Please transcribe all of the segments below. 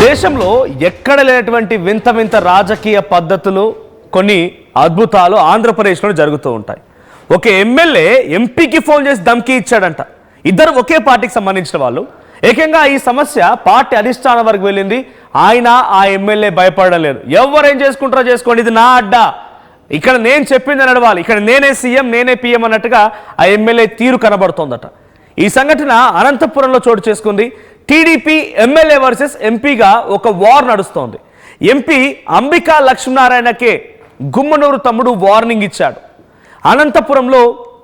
దేశంలో ఎక్కడ లేనటువంటి వింత వింత రాజకీయ పద్ధతులు కొన్ని అద్భుతాలు ఆంధ్రప్రదేశ్లో జరుగుతూ ఉంటాయి. ఒక ఎమ్మెల్యే ఎంపీకి ఫోన్ చేసి ధమ్కీ ఇచ్చాడంట. ఇద్దరు ఒకే పార్టీకి సంబంధించిన వాళ్ళు. ఏకంగా ఈ సమస్య పార్టీ అధిష్టానం వరకు వెళ్ళింది. ఆయన ఆ ఎమ్మెల్యే భయపడడం లేదు. ఎవరేం చేసుకుంటారో చేసుకోండి, ఇది నా అడ్డా, ఇక్కడ నేను చెప్పింది నడవాలి, ఇక్కడ నేనే సీఎం నేనే పీఎం అన్నట్టుగా ఆ ఎమ్మెల్యే తీరు కనబడుతోందట. ఈ సంఘటన అనంతపురంలో చోటు చేసుకుంది. టీడీపీ ఎమ్మెల్యే వర్సెస్ ఎంపీగా ఒక వార్ నడుస్తోంది. ఎంపీ అంబికా లక్ష్మీనారాయణకే గుమ్మనూరు తమ్ముడు వార్నింగ్ ఇచ్చాడు. అనంతపురంలో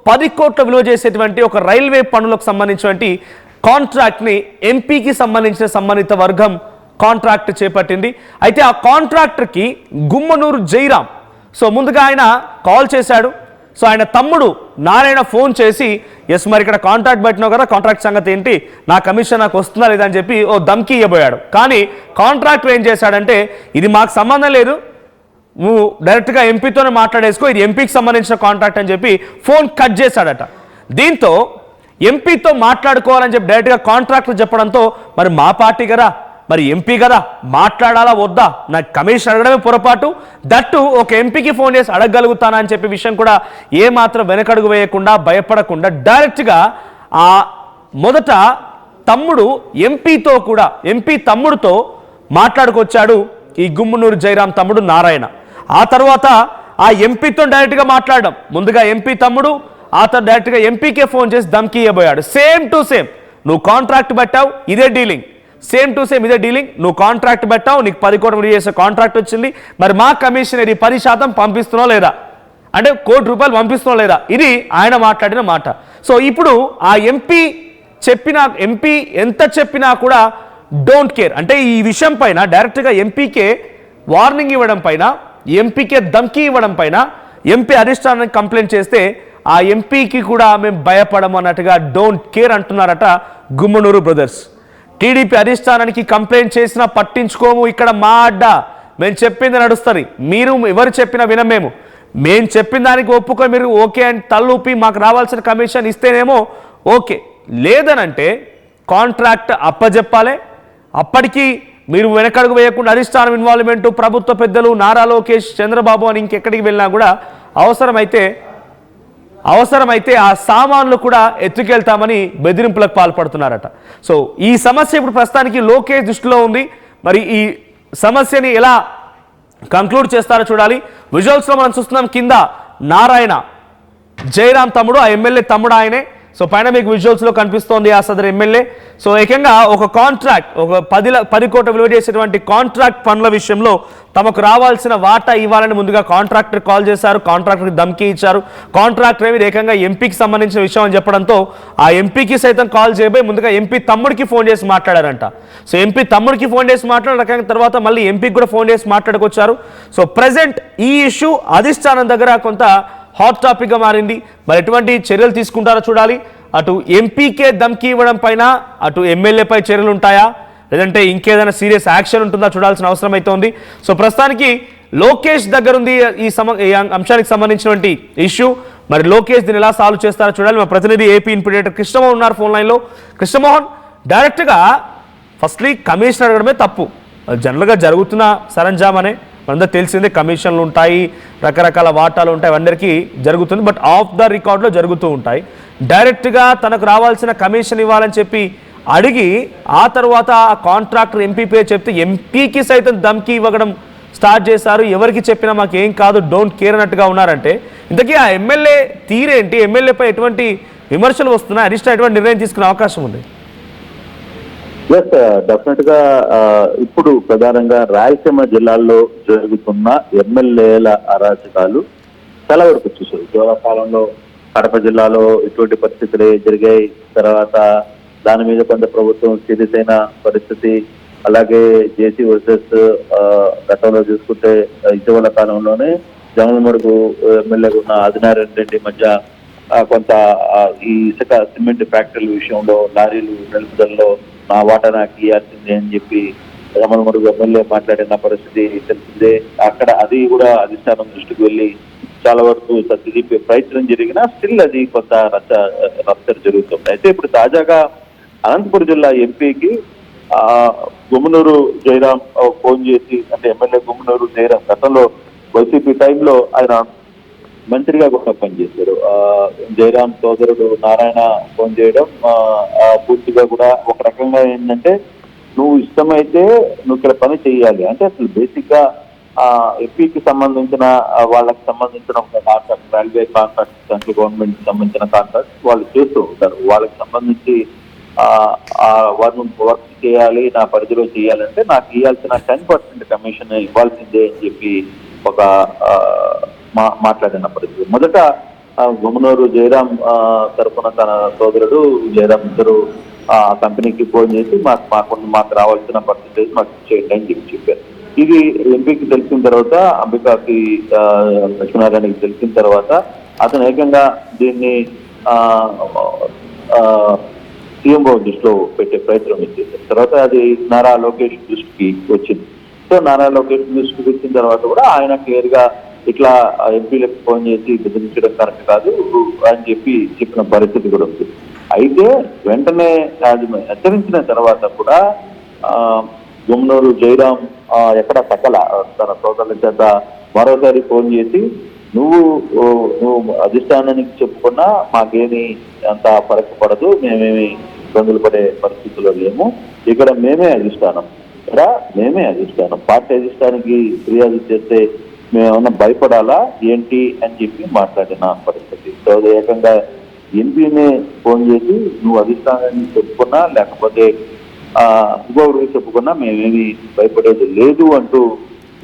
10 కోట్ల విలువ చేసేటువంటి ఒక రైల్వే పనులకు సంబంధించినటువంటి కాంట్రాక్ట్ని ఎంపీకి సంబంధించిన సంబంధిత వర్గం కాంట్రాక్ట్ చేపట్టింది. అయితే ఆ కాంట్రాక్టర్కి గుమ్మనూరు జైరాం ముందుగా ఆయన కాల్ చేశాడు. ఆయన తమ్ముడు నారాయణ ఫోన్ చేసి, ఎస్ మరి ఇక్కడ కాంట్రాక్ట్ పెట్టినావు కదా, కాంట్రాక్ట్ సంగతి ఏంటి, నా కమిషన్ నాకు వస్తుందా లేదా అని చెప్పి ఓ ధమ్కీ ఇవ్వబోయాడు. కానీ కాంట్రాక్టర్ ఏం చేశాడంటే, ఇది మాకు సంబంధం లేదు, నువ్వు డైరెక్ట్గా ఎంపీతోనే మాట్లాడేసుకో, ఇది ఎంపీకి సంబంధించిన కాంట్రాక్ట్ అని చెప్పి ఫోన్ కట్ చేశాడట. దీంతో ఎంపీతో మాట్లాడుకోవాలని చెప్పి డైరెక్ట్గా కాంట్రాక్టర్ చెప్పడంతో, మరి మా పార్టీ కదా, మరి ఎంపీ కదా, మాట్లాడాలా వద్దా, నాకు కమిషన్ అడగడమే పొరపాటు, దట్టు ఒక ఎంపీకి ఫోన్ చేసి అడగగలుగుతానా అని చెప్పే విషయం కూడా ఏమాత్రం వెనకడుగు వేయకుండా భయపడకుండా డైరెక్ట్గా ఆ మొదట తమ్ముడు ఎంపీ తమ్ముడితో మాట్లాడుకొచ్చాడు ఈ గుమ్మనూరు జైరాం తమ్ముడు నారాయణ. ఆ తర్వాత ఆ ఎంపీతో డైరెక్ట్గా మాట్లాడడం, ముందుగా ఎంపీ తమ్ముడు, ఆ తర్వాత డైరెక్ట్గా ఎంపీకే ఫోన్ చేసి ధమ్కీ ఇవ్వబోయాడు. సేమ్ టు సేమ్, నువ్వు కాంట్రాక్ట్ పెట్టావు, ఇదే డీలింగ్, సేమ్ టు సేమ్ ఇదే డీలింగ్, నువ్వు కాంట్రాక్ట్ పెట్టావు, నీకు 10 కోట్లు చేసే కాంట్రాక్ట్ వచ్చింది, మరి మా కమిషన్ ఇది 10% పంపిస్తున్నావు లేదా, అంటే ₹1 కోటి పంపిస్తున్నావు లేదా, ఇది ఆయన మాట్లాడిన మాట. ఇప్పుడు ఆ ఎంపీ ఎంత చెప్పినా కూడా డోంట్ కేర్, అంటే ఈ విషయం పైన డైరెక్ట్గా ఎంపీకే వార్నింగ్ ఇవ్వడం పైన, ఎంపీకే ధమ్కీ ఇవ్వడం పైన ఎంపీ అధిష్టానానికి కంప్లైంట్ చేస్తే ఆ ఎంపీకి కూడా మేము భయపడము అన్నట్టుగా డోంట్ కేర్ అంటున్నారట గుమ్మనూరు బ్రదర్స్. టీడీపీ అధిష్టానానికి కంప్లైంట్ చేసినా పట్టించుకోము, ఇక్కడ మా అడ్డా, మేము చెప్పింది నడుస్తుంది, మీరు ఎవరు చెప్పినా వినమేము, మేము చెప్పిన దానికి ఒప్పుకొని మీరు ఓకే అని తలూపి మాకు రావాల్సిన కమిషన్ ఇస్తేనేమో ఓకే, లేదనంటే కాంట్రాక్ట్ అప్పజెప్పాలి. అప్పటికీ మీరు వెనకడుగు వేయకుండా అధిష్టానం ఇన్వాల్వ్మెంటు, ప్రభుత్వ పెద్దలు నారా లోకేష్, చంద్రబాబు అని ఇంకెక్కడికి వెళ్ళినా కూడా అవసరమైతే ఆ సామాన్లు కూడా ఎత్తుకెళ్తామని బెదిరింపులకు పాల్పడుతున్నారట. ఈ సమస్య ఇప్పుడు ప్రస్తుతానికి లోకేష్ దృష్టిలో ఉంది. మరి ఈ సమస్యని ఎలా కంక్లూడ్ చేస్తారో చూడాలి. విజువల్స్లో మనం చూస్తున్నాం, కింద నారాయణ జైరాం తమ్ముడు, ఆ ఎమ్మెల్యే తమ్ముడు ఆయనే. పైన మీకు విజువల్స్లో కనిపిస్తోంది ఆ సదరు ఎమ్మెల్యే. ఏకంగా ఒక కాంట్రాక్ట్, ఒక 10 కోట్ల విలువ చేసేటువంటి కాంట్రాక్ట్ పనుల విషయంలో తమకు రావాల్సిన వాటా ఇవ్వాలని ముందుగా కాంట్రాక్టర్ కాల్ చేశారు, కాంట్రాక్టర్కి ధమ్కీ ఇచ్చారు. కాంట్రాక్టర్ ఏమి ఏకంగా ఎంపీకి సంబంధించిన విషయం అని చెప్పడంతో ఆ ఎంపీకి సైతం కాల్ చేయబోయి ముందుగా ఎంపీ తమ్ముడికి ఫోన్ చేసి మాట్లాడారంట. ఎంపీ తమ్ముడికి ఫోన్ చేసి మాట్లాడిన తర్వాత మళ్ళీ ఎంపీకి కూడా ఫోన్ చేసి మాట్లాడుకొచ్చారు. ప్రజెంట్ ఈ ఇష్యూ అధిష్టానం దగ్గర కొంత హాట్ టాపిక్గా మారింది. మరి ఎటువంటి చర్యలు తీసుకుంటారో చూడాలి. అటు ఎంపీకే ధమ్కీ ఇవ్వడం పైన అటు ఎమ్మెల్యేపై చర్యలు ఉంటాయా, లేదంటే ఇంకేదైనా సీరియస్ యాక్షన్ ఉంటుందా చూడాల్సిన అవసరం అయితే ఉంది. ప్రస్తుతానికి లోకేష్ దగ్గర ఉంది ఈ అంశానికి సంబంధించినటువంటి ఇష్యూ. మరి లోకేష్ దీన్ని ఎలా సాల్వ్ చేస్తారో చూడాలి. మా ప్రతినిధి ఏపీ ఇన్పుడేటర్ కృష్ణమోహన్ ఉన్నారు ఫోన్ లైన్లో. కృష్ణమోహన్, డైరెక్ట్గా ఫస్ట్లీ కమిషన్ అడగడమే తప్పు, జనరల్గా జరుగుతున్న సరంజామనే మనందరూ తెలిసిందే, కమిషన్లు ఉంటాయి, రకరకాల వాటాలు ఉంటాయి, అందరికీ జరుగుతుంది. బట్ ఆఫ్ ద రికార్డ్లో జరుగుతూ ఉంటాయి. డైరెక్ట్గా తనకు రావాల్సిన కమిషన్ ఇవ్వాలని చెప్పి అడిగి ఆ తర్వాత ఆ కాంట్రాక్టర్ ఎంపీ పేరు చెప్తే ఎంపీకి సైతం ధమ్కీ ఇవ్వడం స్టార్ట్ చేశారు. ఎవరికి చెప్పినా మాకు ఏం కాదు, డోంట్ కేర్ అన్నట్టుగా ఉన్నారంటే ఇంతకీ ఆ ఎమ్మెల్యే తీరేంటి, ఎమ్మెల్యేపై ఎటువంటి విమర్శలు వస్తున్నాయి, అధిష్టానం ఎటువంటి నిర్ణయం తీసుకునే అవకాశం ఉంది? డెఫినెట్ గా ఇప్పుడు ప్రధానంగా రాయలసీమ జిల్లాల్లో జరుగుతున్న ఎమ్మెల్యేల అరాచకాలు చాలా వరకు చూసారు. ఇటీవల కాలంలో కడప జిల్లాలో ఇటువంటి పరిస్థితులు జరిగాయి. తర్వాత దాని మీద కొంత ప్రభుత్వం సీరియస్ అయిన పరిస్థితి. అలాగే జేసీ వర్సెస్ గతంలో చూసుకుంటే ఇటీవల కాలంలోనే జమలమడుగు ఎమ్మెల్యేగా ఉన్న ఆదినారాయణ రెడ్డి మధ్య కొంత ఈ ఇసుక సిమెంట్ ఫ్యాక్టరీల విషయంలో లారీలు నిలుపుదలలో నా వాటా నాకు ఇవ్వాల్సిందే అని చెప్పి జమలమడుగు ఎమ్మెల్యే మాట్లాడిన పరిస్థితి తెలిసిందే. అక్కడ అది కూడా అధిష్టానం దృష్టికి వెళ్ళి చాలా వరకు సర్దిదిప్పే ప్రయత్నం జరిగినా స్టిల్ అది కొంత రచ్చ జరుగుతుంది. అయితే ఇప్పుడు తాజాగా అనంతపురం జిల్లా ఎంపీకి గుమ్మనూరు జయరాం ఫోన్ చేసి, అంటే ఎమ్మెల్యే గుమ్మనూరు జయరాం గతంలో వైసీపీ టైంలో ఆయన మంత్రిగా కూడా పనిచేశారు. జయరాం సోదరుడు నారాయణ ఫోన్ చేయడం పూర్తిగా కూడా ఒక రకంగా ఏంటంటే, నువ్వు ఇష్టమైతే నువ్వు ఇక్కడ పని చేయాలి అంటే, అసలు బేసిక్ గా ఎంపీకి సంబంధించిన వాళ్ళకి సంబంధించిన ఒక contract, railway contract, central government కి సంబంధించిన కాంట్రాక్ట్ వాళ్ళు చేస్తూ ఉంటారు. వాళ్ళకి సంబంధించి వాళ్ళు వర్క్ చేయాలి, నా పరిధిలో చేయాలంటే నాకు ఇవ్వాల్సిన 10% కమిషన్ ఇవ్వాల్సిందే అని చెప్పి ఒక మాట్లాడిన పరిస్థితి. మొదట గుమ్మనూరు జయరాం తరఫున తన సోదరుడు జయరాం ఇద్దరు ఆ కంపెనీకి ఫోన్ చేసి మాకు రావాల్సిన పర్సెంటేజ్ మాకు చేయండి అని చెప్పారు. ఇది ఎంపీకి తెలిసిన తర్వాత, అంబికాకి లక్ష్మీనారాయణకి తెలిసిన తర్వాత అతను ఏకంగా దీన్ని సీఎంఓ దృష్టిలో పెట్టే ప్రయత్నం చేశారు. తర్వాత అది నారా లోకేష్ దృష్టికి వచ్చింది. సో నారా లోకేష్ దృష్టికి వచ్చిన తర్వాత కూడా ఆయన క్లియర్ గా ఇట్లా ఎంపీలకు ఫోన్ చేసి బెదిరించడం కరెక్ట్ కాదు అని చెప్పిన పరిస్థితి కూడా ఉంది. అయితే వెంటనే అది హెచ్చరించిన తర్వాత కూడా గుమ్మనూరు జయరాం ఎక్కడ సకల తన సోదరుల చేత మరోసారి ఫోన్ చేసి, నువ్వు అధిష్టానానికి చెప్పుకున్నా మాకేమీ అంత ఫరక్ పడదు, మేమేమి ఇబ్బందులు పడే పరిస్థితుల్లో లేము, ఇక్కడ మేమే అధిష్టానం, పార్టీ అధిష్టానానికి ఫిర్యాదు చేస్తే మేమేమన్నా భయపడాలా ఏంటి అని చెప్పి మాట్లాడిన పరిస్థితి. సో ఏకంగా ఎంపీనే ఫోన్ చేసి, నువ్వు అధిష్టానాన్ని చెప్పుకున్నా లేకపోతే ఇంకొకరికి చెప్పుకున్నా మేమేమి భయపడేది లేదు అంటూ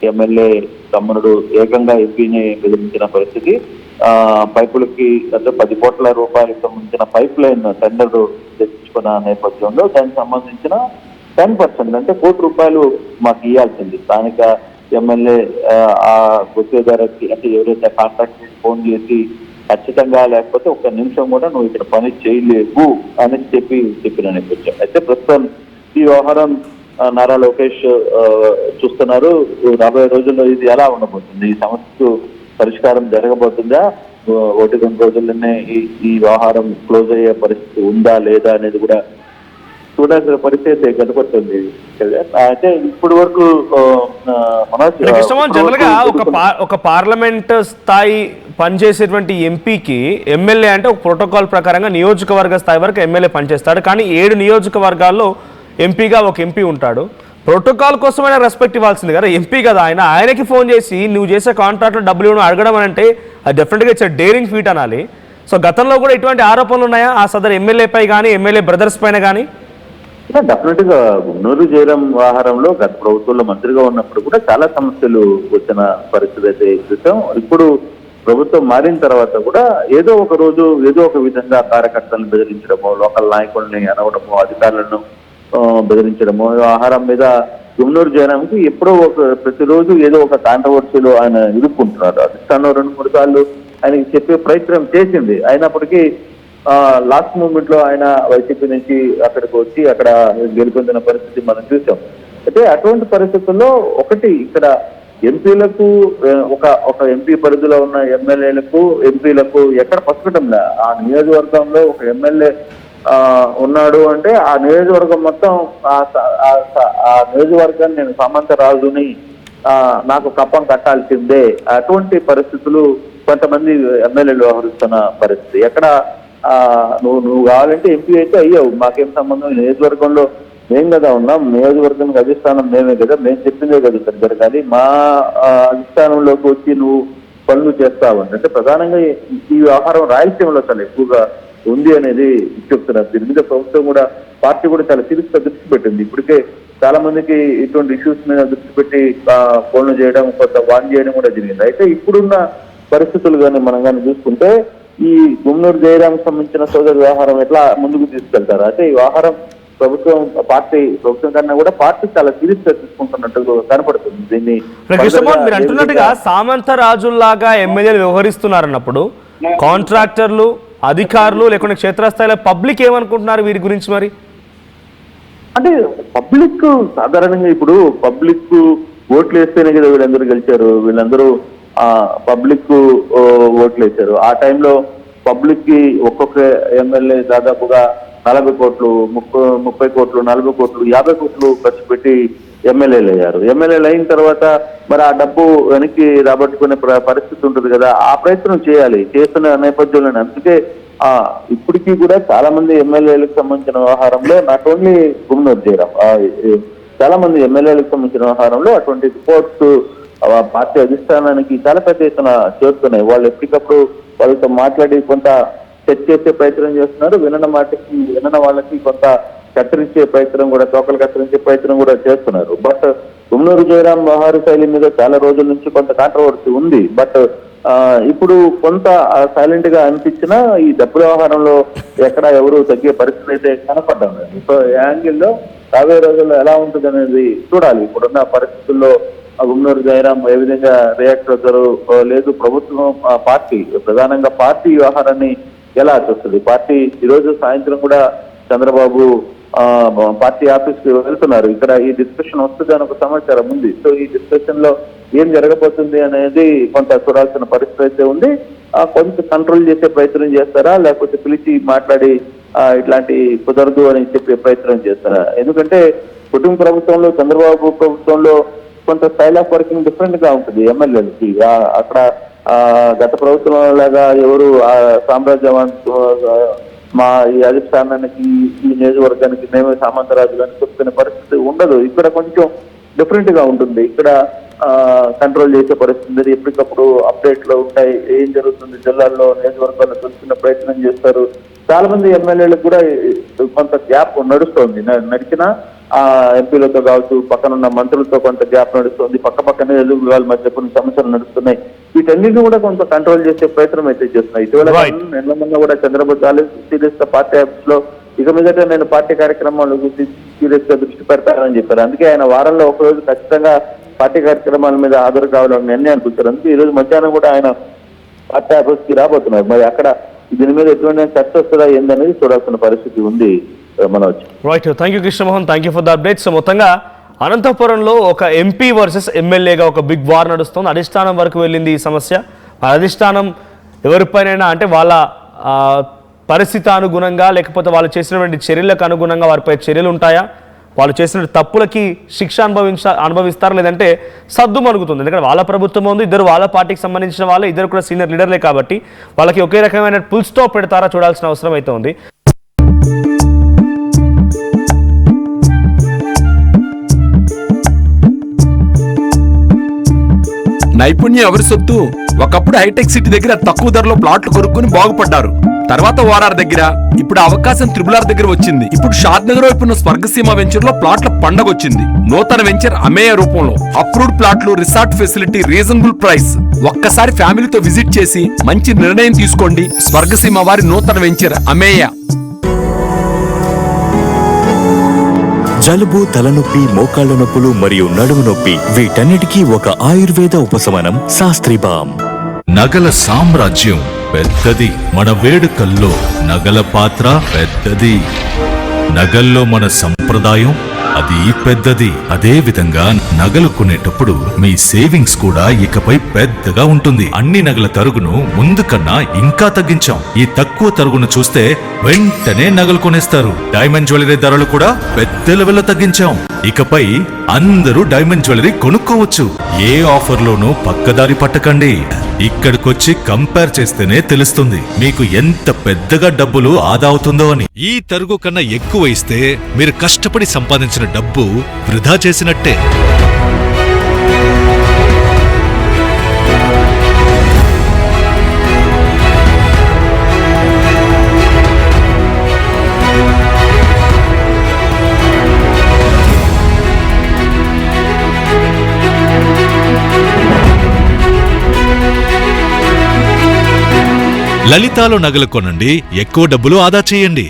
ఎమ్మెల్యే తమ్ముడు ఏకంగా ఎంపీని బెదిరించిన పరిస్థితి. పైపులకి అంటే 10 కోట్ల రూపాయలకు సంబంధించిన పైప్ లైన్ టెండర్ తెచ్చుకున్న నేపథ్యంలో దానికి సంబంధించిన 10% అంటే ₹1 మాకు ఇవ్వాల్సింది. స్థానిక ఎమ్మెల్యే ఆ గుత్తేదారుకి అంటే ఎవరైతే కాంట్రాక్ట్ ఫోన్ చేసి ఖచ్చితంగా లేకపోతే ఒక్క నిమిషం కూడా నువ్వు ఇక్కడ పని చేయలేవు అని చెప్పిన నేపథ్యం. అయితే ప్రస్తుతం ఈ వ్యవహారం నారా లోకేష్ చూస్తున్నారు. రాబోయే రోజుల్లో ఇది ఎలా ఉండబోతుంది, ఈ సమస్యకు పరిష్కారం జరగబోతుందా, 1-2 రోజుల్లోనే ఈ వ్యవహారం క్లోజ్ అయ్యే పరిస్థితి ఉందా లేదా అనేది కూడా చూడాల్సిన పరిస్థితి కనపడుతుంది. అయితే ఇప్పటి వరకు జనరల్ గా ఒక పార్లమెంట్ స్థాయి పనిచేసేటువంటి ఎంపీకి ఎమ్మెల్యే అంటే ఒక ప్రోటోకాల్ ప్రకారంగా నియోజకవర్గ స్థాయి వరకు ఎమ్మెల్యే పనిచేస్తాడు. కానీ 7 నియోజకవర్గాల్లో ఎంపీగా ఒక ఎంపీ ఉంటాడు. ప్రోటోకాల్ కోసమైనా రెస్పెక్ట్ ఇవ్వాల్సింది కదా, ఎంపీ కదా ఆయనకి ఫోన్ చేసి నువ్వు చేసే కాంట్రాక్ట్లో డబ్బులు ఇవ్వడం అడగడం అని అంటే అది డెఫినెట్గా ఇట్స్ డేరింగ్ ఫీట్ అనాలి. సో గతంలో కూడా ఇటువంటి ఆరోపణలు ఉన్నాయా ఆ సదరు ఎమ్మెల్యేపై కానీ ఎమ్మెల్యే బ్రదర్స్ పైన కానీ? డెఫినెట్ గా గుమ్మనూరు జయరాం వ్యవహారంలో గత ప్రభుత్వంలో మంత్రిగా ఉన్నప్పుడు కూడా చాలా సమస్యలు వచ్చిన పరిస్థితి అయితే చూసాం. ఇప్పుడు ప్రభుత్వం మారిన తర్వాత కూడా ఏదో ఒక రోజు ఏదో ఒక విధంగా కార్యకర్తలను బెదిరించడమో, లోకల్ నాయకుల్ని అనవడమో, అధికారులను బెదిరించడమో, వ్యవహారం మీద గుమ్మనూరు జయరాంకి ఎప్పుడో ప్రతిరోజు ఏదో ఒక కాంట్రవర్సీలో ఆయన ఇరుక్కుంటున్నారు. అధిష్టానం 2-3 సార్లు ఆయనకి చెప్పే ప్రయత్నం చేసింది. అయినప్పటికీ లాస్ట్ మూమెంట్ లో ఆయన వైసీపీ నుంచి అక్కడికి వచ్చి అక్కడ గెలుపొందిన పరిస్థితి మనం చూసాం. అయితే అటువంటి పరిస్థితుల్లో ఒకటి ఇక్కడ ఎంపీలకు ఒక ఎంపీ పరిధిలో ఉన్న ఎమ్మెల్యేలకు ఎంపీలకు ఎక్కడ పసుకటంలా ఆ నియోజకవర్గంలో ఒక ఎమ్మెల్యే ఉన్నాడు అంటే ఆ నియోజకవర్గం మొత్తం ఆ నియోజకవర్గాన్ని నేను సామంత రాజుని నాకు కప్పం కట్టాల్సిందే, అటువంటి పరిస్థితులు కొంతమంది ఎమ్మెల్యేలు వ్యవహరిస్తున్న పరిస్థితి. ఎక్కడ నువ్వు కావాలంటే ఎంపీ అయితే అయ్యావు, మాకేం సంబంధం, నియోజకవర్గంలో మేం కదా ఉన్నాం, నియోజకవర్గానికి అధిష్టానం మేమే కదా, మేము చెప్పిందే కదా ఇక్కడ జరగాలి, మా అధిష్టానంలోకి వచ్చి నువ్వు పనులు చేస్తావు అంటే ప్రధానంగా ఈ వ్యవహారం రాయలసీమలో చాలా ఎక్కువగా ఉంది అనేది చెప్తున్నారు. దీని మీద ప్రభుత్వం కూడా పార్టీ కూడా చాలా సీరియస్ గా దృష్టి పెట్టింది. ఇప్పటికే చాలా మందికి ఇటువంటి ఇష్యూస్ మీద దృష్టి పెట్టి ఫోన్లు చేయడం, కొంత వాన్ చేయడం కూడా జరిగింది. అయితే ఇప్పుడున్న పరిస్థితులు కానీ మనం కానీ చూసుకుంటే ఈ గుమ్మనూరు జయరాంకి సంబంధించిన సోదరు వ్యవహారం ఎట్లా ముందుకు తీసుకెళ్తారు అంటే ఈ వ్యవహారం ప్రభుత్వం కన్నా కూడా పార్టీ చాలా సీరియస్ గా తీసుకుంటున్నట్టు కనపడుతుంది. దీన్ని మీరు అంటున్నట్టుగా సామంత రాజుల్లాగా ఎమ్మెల్యేలు వ్యవహరిస్తున్నారన్నప్పుడు కాంట్రాక్టర్లు, అధికారులు లేకుంటే క్షేత్రస్థాయిలో పబ్లిక్ ఏమనుకుంటున్నారు వీరి గురించి? మరి అంటే పబ్లిక్ సాధారణంగా ఇప్పుడు పబ్లిక్ ఓట్లు వేస్తేనే కదా వీళ్ళందరూ గెలిచారు, వీళ్ళందరూ పబ్లిక్ ఓట్లు వేశారు. ఆ టైంలో పబ్లిక్ కి ఒక్కొక్క ఎమ్మెల్యే దాదాపుగా 40 కోట్లు 30 కోట్లు 40 కోట్లు 50 కోట్లు ఖర్చు పెట్టి ఎమ్మెల్యేలు అయ్యారు. ఎమ్మెల్యేలు అయిన తర్వాత మరి ఆ డబ్బు వెనక్కి రాబట్టుకునే పరిస్థితి ఉంటుంది కదా, ఆ ప్రయత్నం చేయాలి. చేస్తున్న నేపథ్యంలో అందుకే ఇప్పటికీ కూడా చాలా మంది ఎమ్మెల్యేలకు సంబంధించిన వ్యవహారంలో నాట్ ఓన్లీ గుమ్మనూరు జయరాం, చాలా మంది ఎమ్మెల్యేలకు సంబంధించిన వ్యవహారంలో అటువంటి రిపోర్ట్స్ పార్టీ అధిష్టానానికి చాలా పెద్ద ఎత్తున చేరుతున్నాయి. వాళ్ళు ఎప్పటికప్పుడు వాళ్ళతో మాట్లాడి కొంత సెట్ చేసే ప్రయత్నం చేస్తున్నారు. వినన వాళ్ళకి కొంత కత్తిరించే ప్రయత్నం కూడా, తోకలు కత్తిరించే ప్రయత్నం కూడా చేస్తున్నారు. బట్ గుమ్మనూరు జయరాం వ్యవహార శైలి మీద చాలా రోజుల నుంచి కొంత కాంట్రవర్సీ ఉంది. బట్ ఇప్పుడు కొంత సైలెంట్ గా అనిపించినా ఈ డబ్బుల వ్యవహారంలో ఎక్కడ ఎవరు తగ్గే పరిస్థితి అయితే కనపడ్డం లేదు. సో ఈ యాంగిల్లో రాబోయే రోజుల్లో ఎలా ఉంటుంది అనేది చూడాలి. ఇప్పుడున్న పరిస్థితుల్లో గుమ్మనూరు జయరాం ఏ విధంగా రియాక్ట్ అవుతారు, లేదు ప్రభుత్వం పార్టీ ప్రధానంగా పార్టీ వ్యవహారాన్ని ఎలా చూస్తుంది. పార్టీ ఈరోజు సాయంత్రం కూడా చంద్రబాబు పార్టీ ఆఫీస్ కి వెళ్తున్నారు. ఇక్కడ ఈ డిస్కషన్ వస్తుంది అని ఒక సమాచారం ఉంది. సో ఈ డిస్కషన్ లో ఏం జరగబోతుంది అనేది కొంత చూడాల్సిన పరిస్థితి అయితే ఉంది. కొంత కంట్రోల్ చేసే ప్రయత్నం చేస్తారా, లేకపోతే పిలిచి మాట్లాడి ఇట్లాంటి కుదరదు అని చెప్పే ప్రయత్నం చేస్తారా? ఎందుకంటే కుటుంబ ప్రభుత్వంలో, చంద్రబాబు ప్రభుత్వంలో కొంత స్టైల్ ఆఫ్ వర్కింగ్ డిఫరెంట్ గా ఉంటుంది ఎమ్మెల్యేలకి. అక్కడ గత ప్రభుత్వం లాగా ఎవరు సామ్రాజ్యవంతు మా ఈ అధిష్టానానికి ఈ నియోజకవర్గానికి మేమే సామంతరాజులు అని చెప్తున్న పరిస్థితి ఉండదు. ఇక్కడ కొంచెం డిఫరెంట్ గా ఉంటుంది. ఇక్కడ కంట్రోల్ చేసే పరిస్థితి ఎప్పటికప్పుడు అప్డేట్ లో ఉంటాయి. ఏం జరుగుతుంది జిల్లాల్లో, నియోజకవర్గాల్లో తెలుసుకునే ప్రయత్నం చేస్తారు. చాలా మంది ఎమ్మెల్యేలకు కూడా కొంత గ్యాప్ నడుస్తోంది. నడిచినా ఎంపీలతో కావచ్చు, పక్కనున్న మంత్రులతో కొంత గ్యాప్ నడుస్తుంది. పక్కనే నియోజకవర్గాల మధ్య కొన్ని సమస్యలు నడుస్తున్నాయి. వీటన్నిటిని కూడా కొంత కంట్రోల్ చేసే ప్రయత్నం అయితే చేస్తున్నాయి. ఇటీవల నిన్న కూడా చంద్రబాబు సీరియస్ గా పార్టీ ఆఫీస్ లో ఇక మీదట నేను పార్టీ కార్యక్రమాల గురించి సీరియస్ గా దృష్టి పెడతానని చెప్పారు. అందుకే ఆయన వారంలో ఒకరోజు ఖచ్చితంగా పార్టీ కార్యక్రమాల మీద హాజరు కావాలని నిర్ణయానికి వచ్చారు. అందుకే ఈ రోజు మధ్యాహ్నం కూడా ఆయన పార్టీ ఆఫీస్ కి రాబోతున్నారు. మరి అక్కడ దీని మీద ఎటువంటి చర్చ వస్తుందా ఏందనేది చూడాల్సిన పరిస్థితి ఉంది. Manoj, right, thank you Krishnamohan, thank you for the updates. మొత్తంగా అనంతపురంలో ఒక ఎంపీ వర్సెస్ ఎమ్మెల్యేగా ఒక బిగ్ వార్ నడుస్తుంది. అధిష్టానం వరకు వెళ్ళింది ఈ సమస్య. అధిష్టానం ఎవరిపైనైనా అంటే వాళ్ళ పరిస్థితి అనుగుణంగా, లేకపోతే వాళ్ళు చేసినటువంటి చర్యలకు అనుగుణంగా వారిపై చర్యలు ఉంటాయా, వాళ్ళు చేసిన తప్పులకి శిక్ష అనుభవిస్తారు, లేదంటే సద్దు మరుగుతుంది. ఎందుకంటే వాళ్ళ ప్రభుత్వం ఉంది, ఇద్దరు వాళ్ళ పార్టీకి సంబంధించిన వాళ్ళే, ఇద్దరు కూడా సీనియర్ లీడర్లే కాబట్టి వాళ్ళకి ఒకే రకమైన ఫుల్ స్టాప్ పెడతారా చూడాల్సిన అవసరం అయితే ఉంది. నైపుణ్యం ఎవరి సొత్తు? ఒకప్పుడు హైటెక్ సిటీ దగ్గర తక్కువ ధరలో ప్లాట్లు కొనుక్కుని బాగుపడ్డారు. తర్వాత ఓఆర్ఆర్ దగ్గర, ఇప్పుడు అవకాశం త్రిబుల్ దగ్గర వచ్చింది. ఇప్పుడు షాద్ నగర్ వైపు ఉన్న స్వర్గసీమ వెంచర్ లో ప్లాట్ల పండగ వచ్చింది. నూతన వెంచర్ అమేయ రూపంలో అప్రూవ్డ్ ప్లాట్లు, రిసార్ట్ ఫెసిలిటీ, రీజనబుల్ ప్రైస్. ఒక్కసారి ఫ్యామిలీతో విజిట్ చేసి మంచి నిర్ణయం తీసుకోండి. స్వర్గసీమ వారి నూతన వెంచర్ అమేయ. జలుబు, తలనొప్పి, మోకాళ్ల నొప్పులు మరియు నడుము నొప్పి, వీటన్నిటికీ ఒక ఆయుర్వేద ఉపశమనం శాస్త్రి బామ్. నగల సామ్రాజ్యం పెద్దది, మన వేడుకల్లో నగల పాత్ర పెద్దది. నగల్లో మన సంప్రదాయం అది పెద్దది. అదే విధంగా నగలు కొనేటప్పుడు మీ సేవింగ్స్ కూడా ఇకపై పెద్దగా ఉంటుంది. అన్ని నగల తరుగును ముందు కన్నా ఇంకా తగ్గించాం. ఈ తక్కువ తరుగును చూస్తే వెంటనే నగలు కొనేస్తారు. డైమండ్ జ్యువెలరీ ధరలు కూడా పెద్ద లెవెల్లో తగ్గించాం. ఇకపై అందరూ డైమండ్ జ్యువెలరీ కొనుక్కోవచ్చు. ఏ ఆఫర్లోనూ పక్కదారి పట్టకండి. ఇక్కడికొచ్చి కంపేర్ చేస్తేనే తెలుస్తుంది మీకు ఎంత పెద్దగా డబ్బులు ఆదా అవుతుందో అని. ఈ తరుగు కన్నా ఎక్కువ ఇస్తే మీరు కష్టపడి సంపాదించిన డబ్బు వృధా చేసినట్టే. లలితాలో నగలు కొనండి, ఎక్కువ డబ్బులు ఆదా చేయండి.